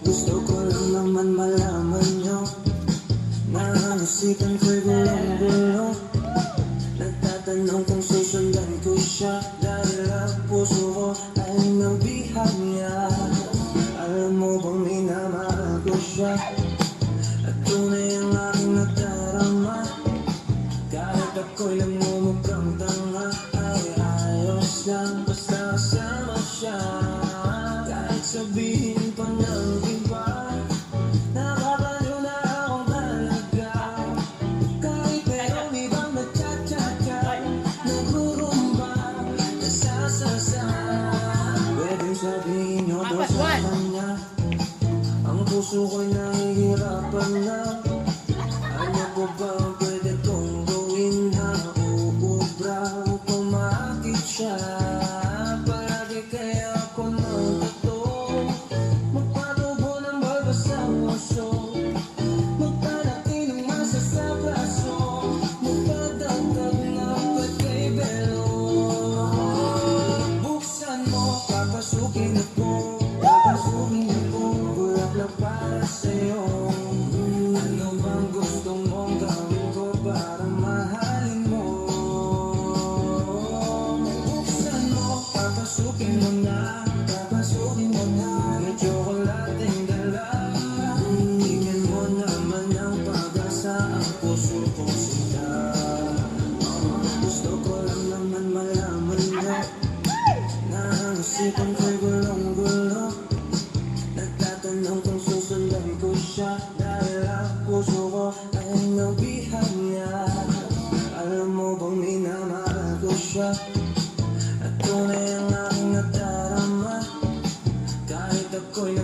Gusto ko lang naman malaman nyo na ang isipan ko'y gulong-gulo. Nagtatanong kung susundan ko siya dahil ang puso ko ay nabihag niya. Alam mo bang minamahal ko siya at tunay ang aking nadarama. Kahit ako'y namumukhang tanga ay ayos lang basta kasama siya. Kahit sabihin pa ng iba nakakaliw na akong talaga. Kahit merong ibang nagchat-chat-chat, nagrurumba, nasasasa. Pwedeng sabihin nyo daw sa kanya ang puso ko'y nahihirapan na. Ano po ba ang pwede kong gawin na uubra upang maakit siya? Palagi kaya ako nagtato, magpatubo ng balba sa puso, magpalaki ng masa sa braso, magpadagdag na pagkay belo. Buksan mo, papasukin ako, bulaklak para sa'yo. Ano bang gusto mong gawin ko para mahalin mo? Buksan mo, papasukin mo na, may tsokolating dala. Tingin mo naman ang pag-asa, ang puso kong sinta. Gusto ko lang naman malaman na na ang isipan ko'y gulong-gulo. Nagtatanong kung susundan ko siya dahil ang puso ko ay nabihag niya. Alam mo bang minamahal ko siya at tunay ang aking nadarama. Kahit ako'y